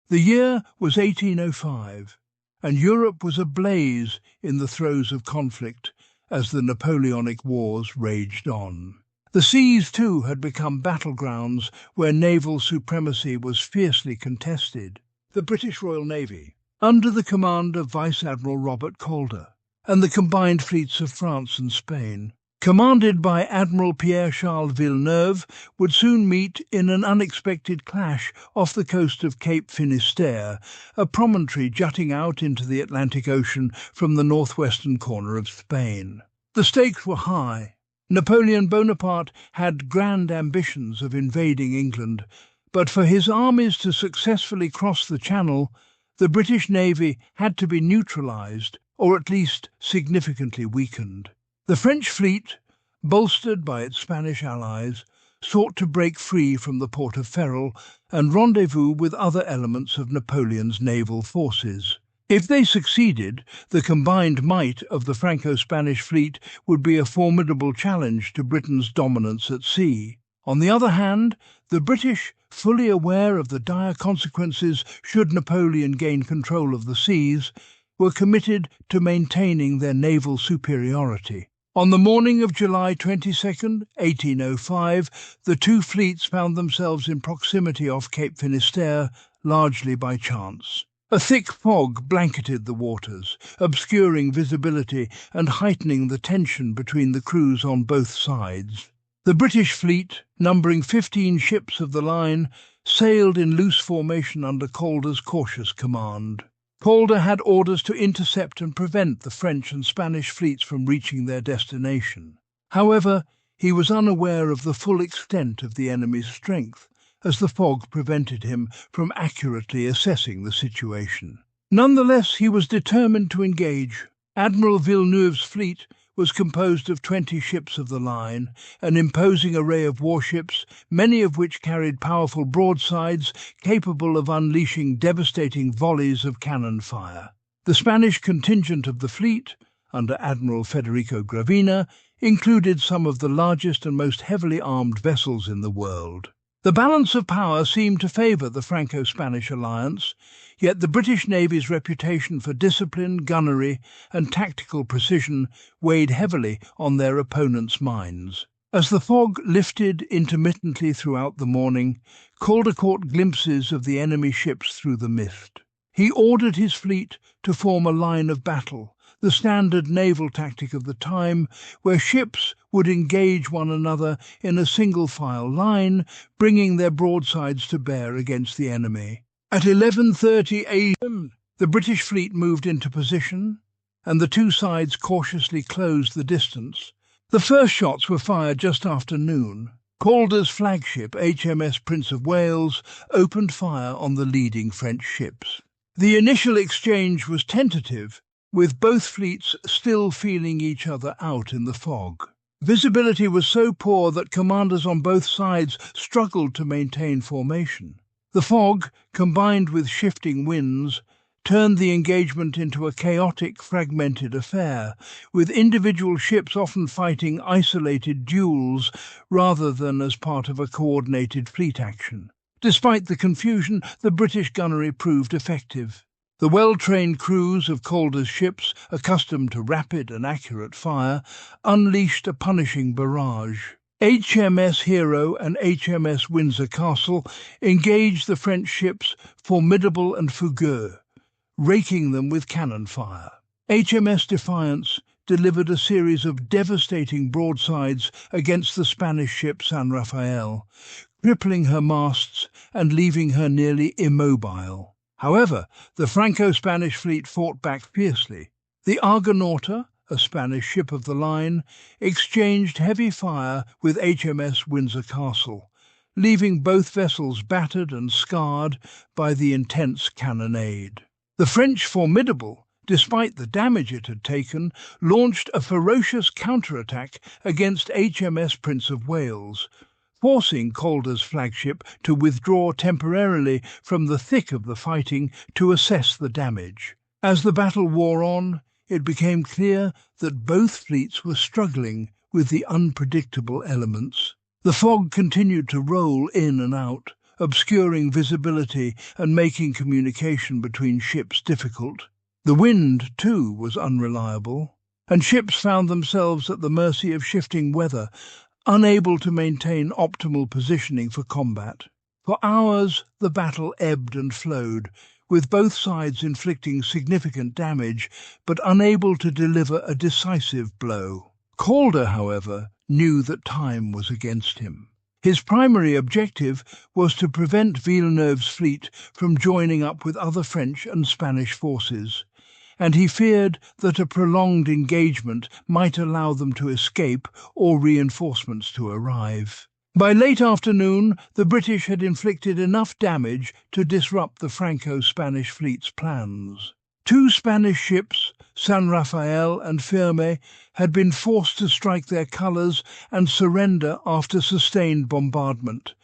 The year was 1805, and Europe was ablaze in the throes of conflict as the Napoleonic Wars raged on. The seas, too, had become battlegrounds where naval supremacy was fiercely contested. The British Royal Navy, under the command of Vice Admiral Robert Calder, and the combined fleets of France and Spain, commanded by Admiral Pierre-Charles Villeneuve, would soon meet in an unexpected clash off the coast of Cape Finisterre, a promontory jutting out into the Atlantic Ocean from the northwestern corner of Spain. The stakes were high. Napoleon Bonaparte had grand ambitions of invading England, but for his armies to successfully cross the Channel, the British Navy had to be neutralised, or at least significantly weakened. The French fleet, bolstered by its Spanish allies, sought to break free from the port of Ferrol and rendezvous with other elements of Napoleon's naval forces. If they succeeded, the combined might of the Franco-Spanish fleet would be a formidable challenge to Britain's dominance at sea. On the other hand, the British, fully aware of the dire consequences should Napoleon gain control of the seas, were committed to maintaining their naval superiority. On the morning of July 22, 1805, the two fleets found themselves in proximity off Cape Finisterre, largely by chance. A thick fog blanketed the waters, obscuring visibility and heightening the tension between the crews on both sides. The British fleet, numbering 15 ships of the line, sailed in loose formation under Calder's cautious command. Calder had orders to intercept and prevent the French and Spanish fleets from reaching their destination. However, he was unaware of the full extent of the enemy's strength, as the fog prevented him from accurately assessing the situation. Nonetheless, he was determined to engage. Admiral Villeneuve's fleet was composed of 20 ships of the line, an imposing array of warships, many of which carried powerful broadsides capable of unleashing devastating volleys of cannon fire. The Spanish contingent of the fleet, under Admiral Federico Gravina, included some of the largest and most heavily armed vessels in the world. The balance of power seemed to favour the Franco-Spanish alliance, yet the British Navy's reputation for discipline, gunnery and tactical precision weighed heavily on their opponents' minds. As the fog lifted intermittently throughout the morning, Calder caught glimpses of the enemy ships through the mist. He ordered his fleet to form a line of battle, the standard naval tactic of the time, where ships would engage one another in a single-file line, bringing their broadsides to bear against the enemy. At 11:30 a.m., the British fleet moved into position, and the two sides cautiously closed the distance. The first shots were fired just after noon. Calder's flagship, HMS Prince of Wales, opened fire on the leading French ships. The initial exchange was tentative, with both fleets still feeling each other out in the fog. Visibility was so poor that commanders on both sides struggled to maintain formation. The fog, combined with shifting winds, turned the engagement into a chaotic, fragmented affair, with individual ships often fighting isolated duels rather than as part of a coordinated fleet action. Despite the confusion, the British gunnery proved effective. The well-trained crews of Calder's ships, accustomed to rapid and accurate fire, unleashed a punishing barrage. HMS Hero and HMS Windsor Castle engaged the French ships Formidable and Fougueux, raking them with cannon fire. HMS Defiance delivered a series of devastating broadsides against the Spanish ship San Rafael, crippling her masts and leaving her nearly immobile. However, the Franco-Spanish fleet fought back fiercely. The Argonauta, a Spanish ship of the line, exchanged heavy fire with HMS Windsor Castle, leaving both vessels battered and scarred by the intense cannonade. The French Formidable, despite the damage it had taken, launched a ferocious counterattack against HMS Prince of Wales, forcing Calder's flagship to withdraw temporarily from the thick of the fighting to assess the damage. As the battle wore on, it became clear that both fleets were struggling with the unpredictable elements. The fog continued to roll in and out, obscuring visibility and making communication between ships difficult. The wind, too, was unreliable, and ships found themselves at the mercy of shifting weather, unable to maintain optimal positioning for combat. For hours, the battle ebbed and flowed, with both sides inflicting significant damage, but unable to deliver a decisive blow. Calder, however, knew that time was against him. His primary objective was to prevent Villeneuve's fleet from joining up with other French and Spanish forces, and he feared that a prolonged engagement might allow them to escape or reinforcements to arrive. By late afternoon, the British had inflicted enough damage to disrupt the Franco-Spanish fleet's plans. Two Spanish ships, San Rafael and Firme, had been forced to strike their colours and surrender after sustained bombardment,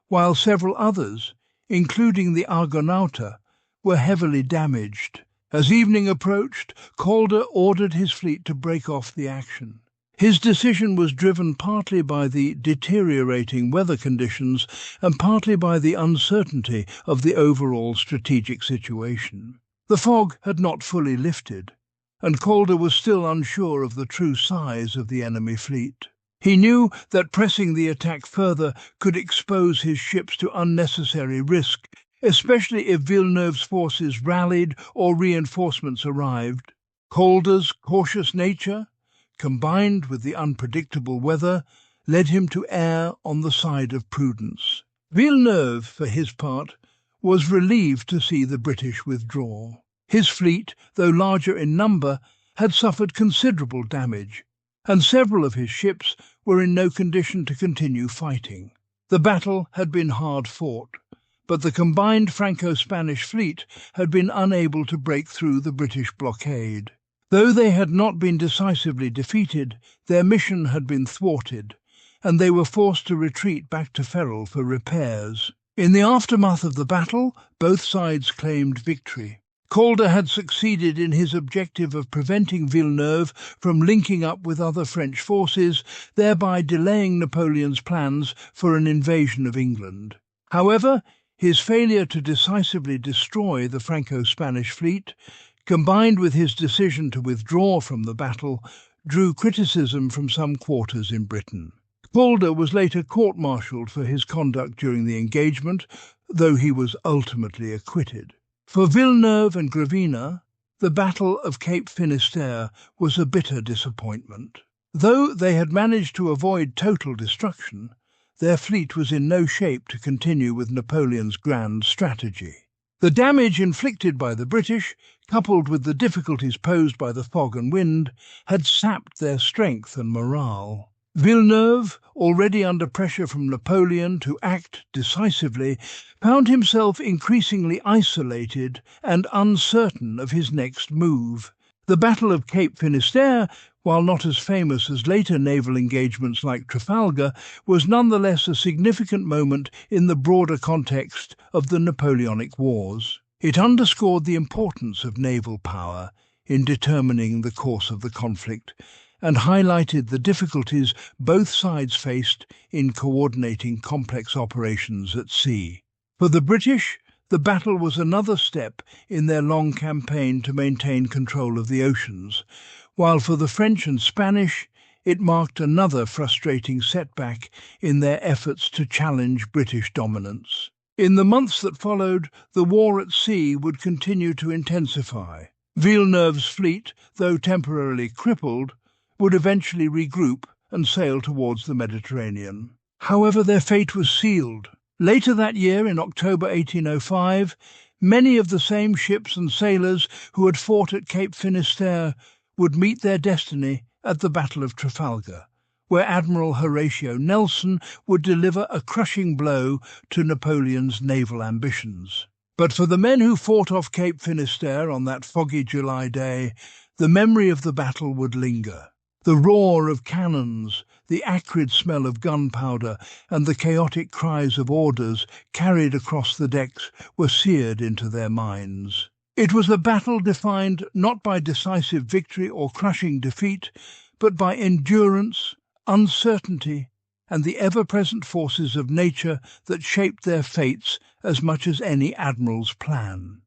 while several others, including the Argonauta, were heavily damaged. As evening approached, Calder ordered his fleet to break off the action. His decision was driven partly by the deteriorating weather conditions and partly by the uncertainty of the overall strategic situation. The fog had not fully lifted, and Calder was still unsure of the true size of the enemy fleet. He knew that pressing the attack further could expose his ships to unnecessary risk, especially if Villeneuve's forces rallied or reinforcements arrived. Calder's cautious nature, combined with the unpredictable weather, led him to err on the side of prudence. Villeneuve, for his part, was relieved to see the British withdraw. His fleet, though larger in number, had suffered considerable damage, and several of his ships were in no condition to continue fighting. The battle had been hard fought, but the combined Franco-Spanish fleet had been unable to break through the British blockade. Though they had not been decisively defeated, their mission had been thwarted, and they were forced to retreat back to Ferrol for repairs. In the aftermath of the battle, both sides claimed victory. Calder had succeeded in his objective of preventing Villeneuve from linking up with other French forces, thereby delaying Napoleon's plans for an invasion of England. However, his failure to decisively destroy the Franco-Spanish fleet, combined with his decision to withdraw from the battle, drew criticism from some quarters in Britain. Calder was later court-martialed for his conduct during the engagement, though he was ultimately acquitted. For Villeneuve and Gravina, the Battle of Cape Finisterre was a bitter disappointment. Though they had managed to avoid total destruction, their fleet was in no shape to continue with Napoleon's grand strategy. The damage inflicted by the British, coupled with the difficulties posed by the fog and wind, had sapped their strength and morale. Villeneuve, already under pressure from Napoleon to act decisively, found himself increasingly isolated and uncertain of his next move. The Battle of Cape Finisterre, while not as famous as later naval engagements like Trafalgar, was nonetheless a significant moment in the broader context of the Napoleonic Wars. It underscored the importance of naval power in determining the course of the conflict, and highlighted the difficulties both sides faced in coordinating complex operations at sea. For the British, the battle was another step in their long campaign to maintain control of the oceans, while for the French and Spanish, it marked another frustrating setback in their efforts to challenge British dominance. In the months that followed, the war at sea would continue to intensify. Villeneuve's fleet, though temporarily crippled, would eventually regroup and sail towards the Mediterranean. However, their fate was sealed. Later that year, in October 1805, many of the same ships and sailors who had fought at Cape Finisterre would meet their destiny at the Battle of Trafalgar, where Admiral Horatio Nelson would deliver a crushing blow to Napoleon's naval ambitions. But for the men who fought off Cape Finisterre on that foggy July day, the memory of the battle would linger. The roar of cannons, the acrid smell of gunpowder, and the chaotic cries of orders carried across the decks were seared into their minds. It was a battle defined not by decisive victory or crushing defeat, but by endurance, uncertainty, and the ever-present forces of nature that shaped their fates as much as any admiral's plan.